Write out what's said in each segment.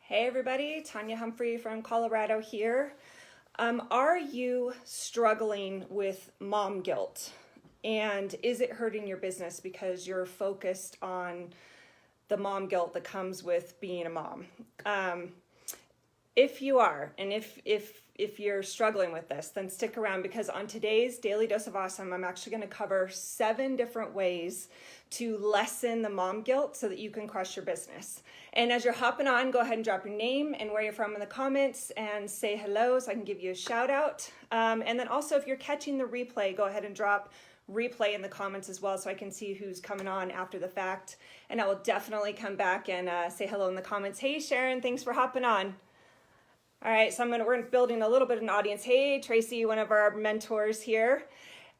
Hey everybody, Tanya Humphrey from Colorado here. Are you struggling with mom guilt? And is it hurting your business because you're focused on the mom guilt that comes with being a mom? If you are, and if you're struggling with this, then stick around because on today's Daily Dose of Awesome, I'm actually going to cover 7 different ways to lessen the mom guilt so that you can crush your business. And as you're hopping on, go ahead and drop your name and where you're from in the comments and say hello so I can give you a shout out. And then also if you're catching the replay, go ahead and drop replay in the comments as well so I can see who's coming on after the fact. And I will definitely come back and say hello in the comments. Hey Sharon, thanks for hopping on. All right, so we're building a little bit of an audience. Hey, Tracy, one of our mentors here.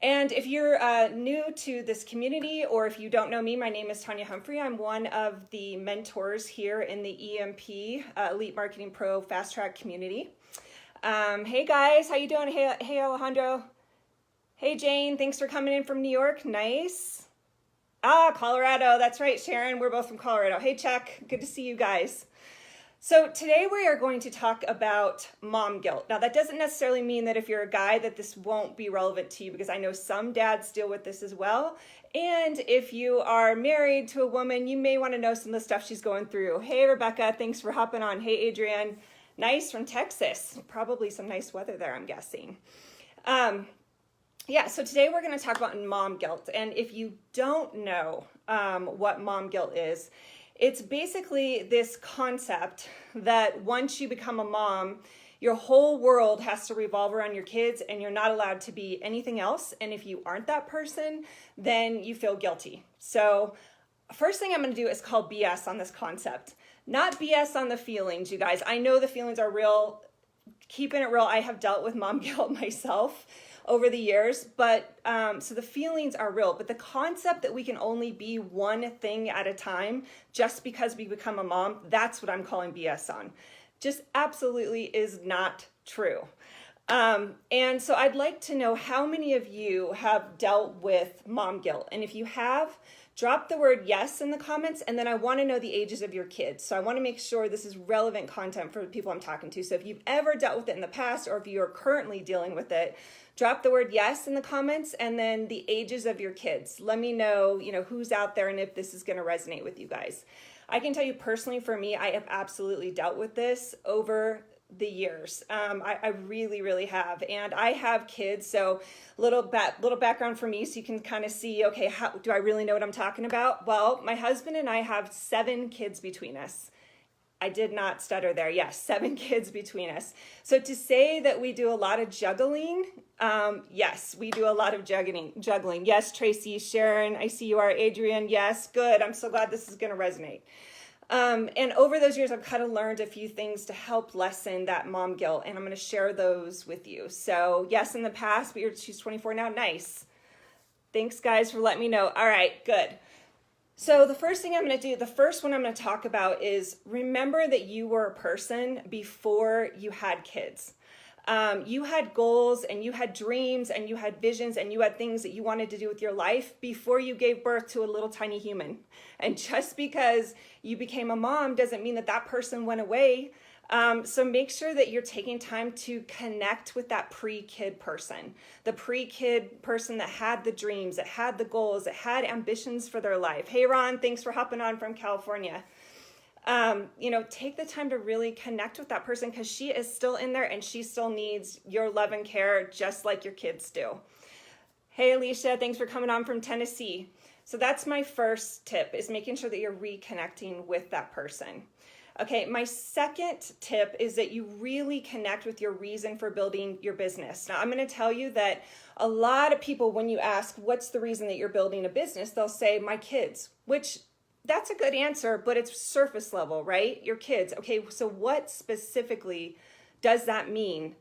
And if you're new to this community or if you don't know me, my name is Tanya Humphrey. I'm one of the mentors here in the EMP, Elite Marketing Pro Fast Track community. Hey guys, how you doing? Hey Alejandro. Hey Jane, thanks for coming in from New York. Nice. Colorado, that's right, Sharon. We're both from Colorado. Hey Chuck, good to see you guys. So today we are going to talk about mom guilt. Now that doesn't necessarily mean that if you're a guy that this won't be relevant to you because I know some dads deal with this as well. And if you are married to a woman, you may want to know some of the stuff she's going through. Hey Rebecca, thanks for hopping on. Hey Adrienne, nice from Texas. Probably some nice weather there, I'm guessing. So today we're going to talk about mom guilt. And if you don't know what mom guilt is, it's basically this concept that once you become a mom, your whole world has to revolve around your kids and you're not allowed to be anything else. And if you aren't that person, then you feel guilty. So first thing I'm going to do is call BS on this concept. Not BS on the feelings, you guys. I know the feelings are real. Keeping it real, I have dealt with mom guilt myself over the years, but so the feelings are real, but the concept that we can only be one thing at a time just because we become a mom, that's what I'm calling BS on. Just absolutely is not true. And so I'd like to know how many of you have dealt with mom guilt. And if you have, drop the word yes in the comments, and then I want to know the ages of your kids. So I want to make sure this is relevant content for the people I'm talking to. So if you've ever dealt with it in the past, or if you're currently dealing with it, drop the word yes in the comments, and then the ages of your kids. Let me know, who's out there and if this is going to resonate with you guys. I can tell you personally, for me, I have absolutely dealt with this over the years. I really, really have. And I have kids, so little background for me so you can kind of see, okay, how do I really know what I'm talking about? Well, my husband and I have 7 kids between us. I did not stutter there. Yes, 7 kids between us. So to say that we do a lot of juggling, yes, we do a lot of juggling. Yes, Tracy, Sharon, I see you are. Adrienne, yes, good. I'm so glad this is going to resonate. And over those years, I've kind of learned a few things to help lessen that mom guilt, and I'm going to share those with you. So yes, in the past, but she's 24 now. Nice. Thanks guys for letting me know. All right, good. So the first thing I'm going to do, the first one I'm going to talk about is remember that you were a person before you had kids. You had goals and you had dreams and you had visions and you had things that you wanted to do with your life before you gave birth to a little tiny human. And just because you became a mom doesn't mean that that person went away. So make sure that you're taking time to connect with that pre-kid person, the pre-kid person that had the dreams, that had the goals, that had ambitions for their life. Hey Ron, thanks for hopping on from California. Take the time to really connect with that person because she is still in there and she still needs your love and care just like your kids do. Hey Alicia, thanks for coming on from Tennessee. So that's my first tip, is making sure that you're reconnecting with that person. Okay, my second tip is that you really connect with your reason for building your business. Now, I'm going to tell you that a lot of people, when you ask, what's the reason that you're building a business, they'll say, my kids, which that's a good answer, but it's surface level, right? Your kids. Okay, so what specifically does that mean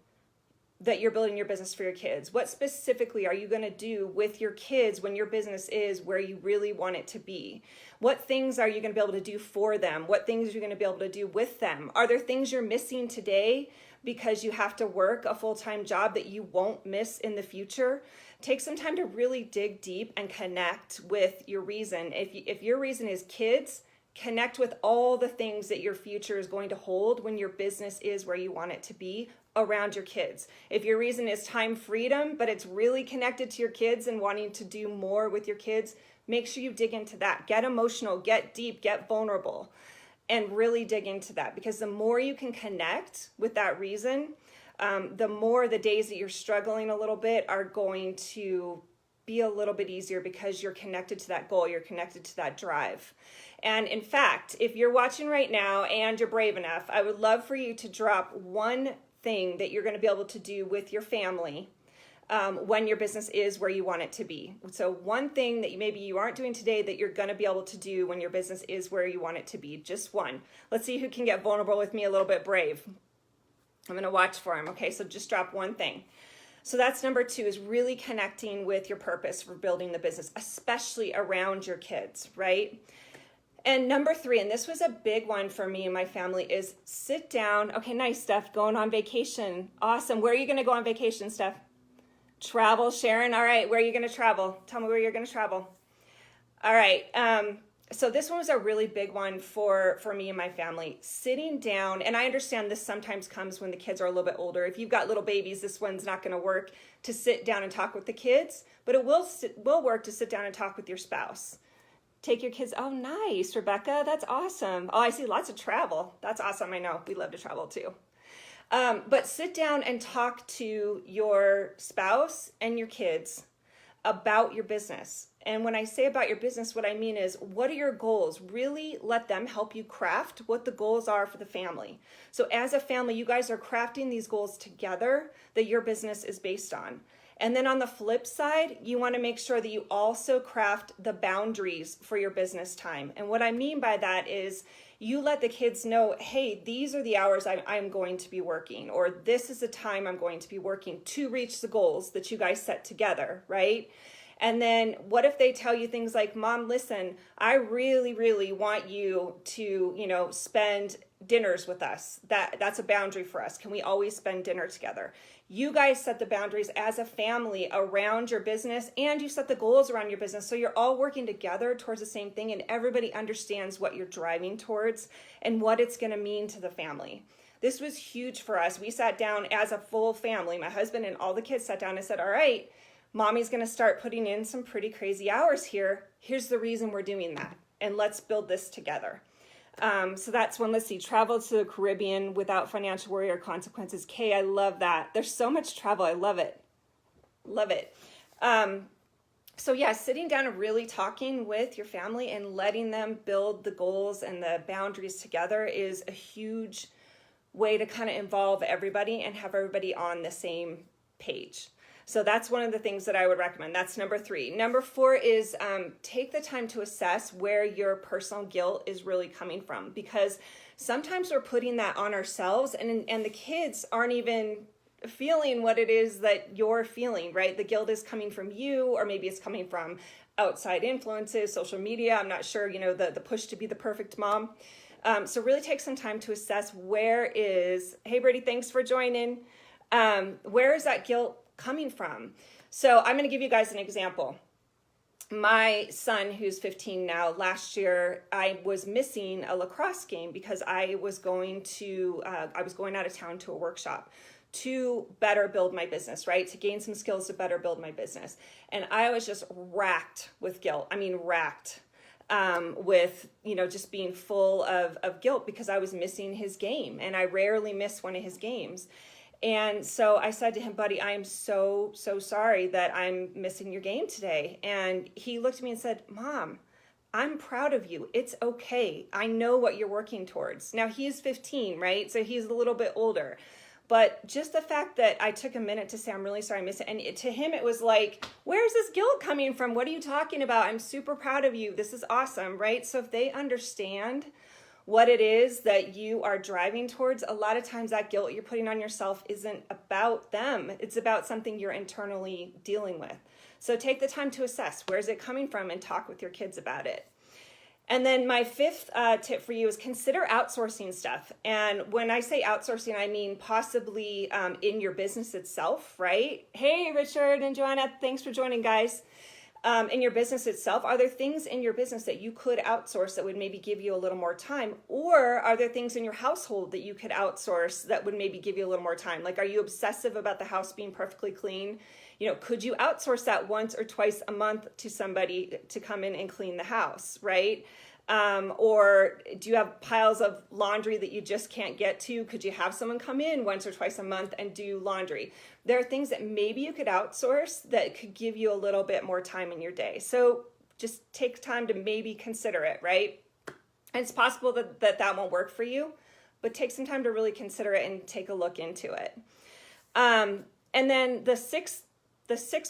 that you're building your business for your kids? What specifically are you going to do with your kids when your business is where you really want it to be? What things are you going to be able to do for them? What things are you going to be able to do with them? Are there things you're missing today because you have to work a full-time job that you won't miss in the future? Take some time to really dig deep and connect with your reason. If your reason is kids, Connect with all the things that your future is going to hold when your business is where you want it to be around your kids. If your reason is time freedom, but it's really connected to your kids and wanting to do more with your kids, make sure you dig into that. Get emotional, get deep, get vulnerable, and really dig into that, because the more you can connect with that reason, the more the days that you're struggling a little bit are going to be a little bit easier, because you're connected to that goal, you're connected to that drive. And in fact, if you're watching right now and you're brave enough, I would love for you to drop one thing that you're going to be able to do with your family when your business is where you want it to be. So one thing that maybe you aren't doing today that you're going to be able to do when your business is where you want it to be. Just one. Let's see who can get vulnerable with me, a little bit brave. I'm going to watch for him. Okay, so just drop one thing. So that's number 2, is really connecting with your purpose for building the business, especially around your kids, right? And number 3, and this was a big one for me and my family, is sit down. Okay, nice, Steph, going on vacation. Awesome. Where are you going to go on vacation, Steph? Travel, Sharon. All right, where are you going to travel? Tell me where you're going to travel. All right. So this one was a really big one for me and my family. Sitting down, and I understand this sometimes comes when the kids are a little bit older. If you've got little babies, this one's not going to work to sit down and talk with the kids, but it will work to sit down and talk with your spouse. Take your kids. Oh, nice, Rebecca. That's awesome. Oh, I see lots of travel. That's awesome. I know. We love to travel too. But sit down and talk to your spouse and your kids about your business. And when I say about your business, what I mean is, what are your goals? Really let them help you craft what the goals are for the family. So as a family, you guys are crafting these goals together that your business is based on. And then on the flip side, you want to make sure that you also craft the boundaries for your business time. And what I mean by that is, you let the kids know, hey, these are the hours I'm going to be working, or this is the time I'm going to be working to reach the goals that you guys set together, right? And then what if they tell you things like, Mom, listen, I really, really want you to, spend dinners with us. That's a boundary for us. Can we always spend dinner together? You guys set the boundaries as a family around your business, and you set the goals around your business. So you're all working together towards the same thing, and everybody understands what you're driving towards and what it's going to mean to the family. This was huge for us. We sat down as a full family. My husband and all the kids sat down and said, all right, Mommy's going to start putting in some pretty crazy hours here. Here's the reason we're doing that, and let's build this together. So that's one. Let's see. Travel to the Caribbean without financial worry or consequences. Kay, I love that. There's so much travel. I love it. Love it. So yeah, sitting down and really talking with your family and letting them build the goals and the boundaries together is a huge way to kind of involve everybody and have everybody on the same page. So that's one of the things that I would recommend. That's number 3. Number 4 is take the time to assess where your personal guilt is really coming from, because sometimes we're putting that on ourselves, and the kids aren't even feeling what it is that you're feeling, right? The guilt is coming from you, or maybe it's coming from outside influences, social media. I'm not sure, the push to be the perfect mom. So really take some time to assess hey, Brady, thanks for joining. Where is that guilt coming from? So I'm going to give you guys an example. My son, who's 15 now, last year I was missing a lacrosse game because I was going out of town to a workshop to better build my business, right? To gain some skills to better build my business. And I was just racked with guilt. I mean, racked with, just being full of guilt because I was missing his game, and I rarely miss one of his games. And so I said to him, buddy, I am so, so sorry that I'm missing your game today. And he looked at me and said, Mom, I'm proud of you. It's okay. I know what you're working towards. Now he's 15, right? So he's a little bit older. But just the fact that I took a minute to say, I'm really sorry I missed it. And to him, it was like, where's this guilt coming from? What are you talking about? I'm super proud of you. This is awesome, right? So if they understand what it is that you are driving towards, a lot of times that guilt you're putting on yourself isn't about them. It's about something you're internally dealing with. So take the time to assess, where's it coming from, and talk with your kids about it. And then my 5th tip for you is consider outsourcing stuff. And when I say outsourcing, I mean possibly in your business itself, right? Hey, Richard and Joanna, thanks for joining, guys. in your business itself? Are there things in your business that you could outsource that would maybe give you a little more time? Or are there things in your household that you could outsource that would maybe give you a little more time? Like, are you obsessive about the house being perfectly clean? You know, could you outsource that once or twice a month to somebody to come in and clean the house, right? Or do you have piles of laundry that you just can't get to? Could you have someone come in once or twice a month and do laundry? There are things that maybe you could outsource that could give you a little bit more time in your day. So just take time to maybe consider it, right? And it's possible that won't work for you, but take some time to really consider it and take a look into it. And then the sixth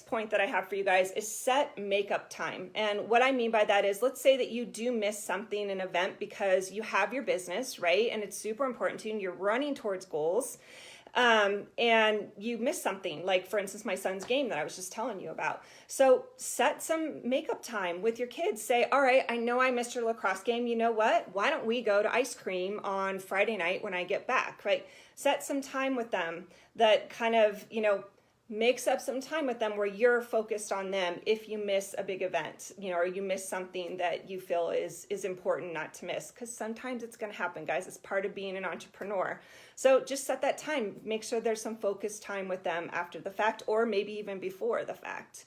point that I have for you guys is set makeup time. And what I mean by that is, let's say that you do miss something, an event, because you have your business, right? And it's super important to you and you're running towards goals. And you miss something, like for instance, my son's game that I was just telling you about. So set some makeup time with your kids. Say, all right, I know I missed your lacrosse game. You know what? Why don't we go to ice cream on Friday night when I get back, right? Set some time with them that kind of, you know, makes up some time with them where you're focused on them if you miss a big event, you know, or you miss something that you feel is important not to miss, because sometimes it's going to happen, guys. It's part of being an entrepreneur. So just set that time. Make sure there's some focused time with them after the fact, or maybe even before the fact.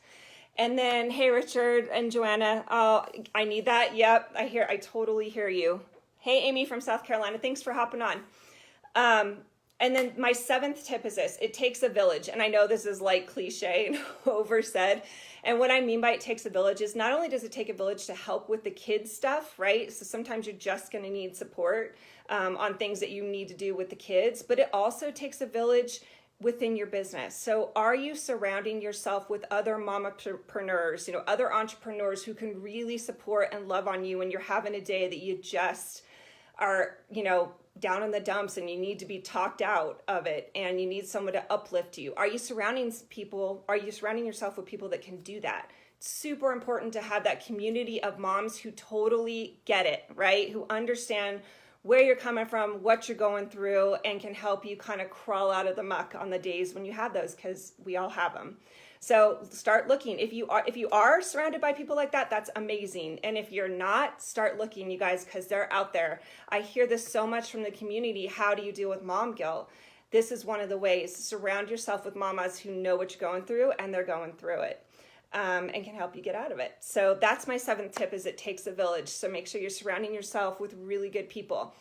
And then, hey, Richard and Joanna, oh, I need that. Yep, I totally hear you. Hey, Amy from South Carolina, thanks for hopping on. And then my seventh tip is this: it takes a village. And I know this is like cliche and oversaid. And what I mean by it takes a village is not only does it take a village to help with the kids stuff, right? So sometimes you're just going to need support on things that you need to do with the kids, but it also takes a village within your business. So are you surrounding yourself with other momapreneurs, you know, other entrepreneurs who can really support and love on you when you're having a day that you just are, you know, down in the dumps and you need to be talked out of it and you need someone to uplift you? Are you surrounding yourself with people that can do that? It's super important to have that community of moms who totally get it, right? Who understand where you're coming from, what you're going through, and can help you kind of crawl out of the muck on the days when you have those, because we all have them. So start looking. If you are surrounded by people like that, that's amazing. And if you're not, start looking, you guys, because they're out there. I hear this so much from the community. How do you deal with mom guilt? This is one of the ways. Surround yourself with mamas who know what you're going through and they're going through it, and can help you get out of it. So that's my seventh tip, is it takes a village. So make sure you're surrounding yourself with really good people.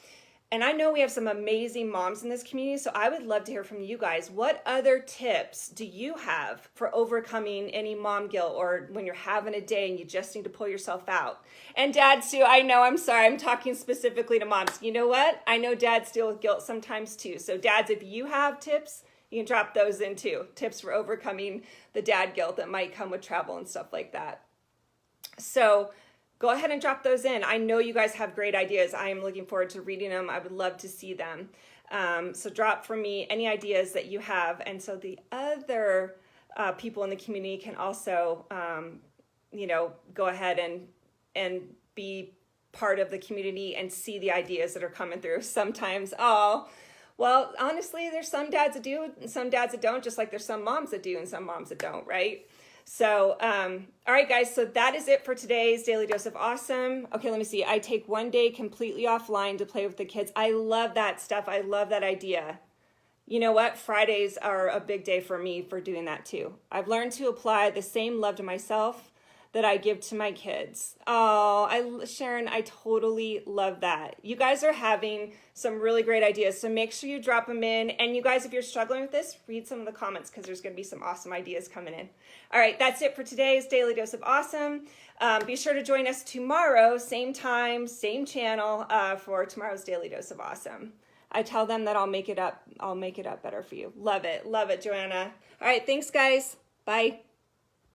And I know we have some amazing moms in this community, so I would love to hear from you guys. What other tips do you have for overcoming any mom guilt, or when you're having a day and you just need to pull yourself out? And dads too, I know, I'm sorry, I'm talking specifically to moms. You know what? I know dads deal with guilt sometimes too. So dads, if you have tips, you can drop those in too. Tips for overcoming the dad guilt that might come with travel and stuff like that. So go ahead and drop those in. I know you guys have great ideas. I am looking forward to reading them. I would love to see them. So drop for me any ideas that you have. And so the other people in the community can also, you know, go ahead and be part of the community and see the ideas that are coming through. Sometimes, well, honestly, there's some dads that do and some dads that don't, just like there's some moms that do and some moms that don't, right? So, all right, guys, so that is it for today's Daily Dose of Awesome. Okay, let me see. I take one day completely offline to play with the kids. I love that stuff. I love that idea. You know what? Fridays are a big day for me for doing that too. I've learned to apply the same love to myself that I give to my kids. Oh, Sharon, I totally love that. You guys are having some really great ideas, so make sure you drop them in. And you guys, if you're struggling with this, read some of the comments, because there's going to be some awesome ideas coming in. All right, that's it for today's Daily Dose of Awesome. Be sure to join us tomorrow, same time, same channel, for tomorrow's Daily Dose of Awesome. I tell them that I'll make it up better for you. Love it, Joanna. All right, thanks, guys. Bye.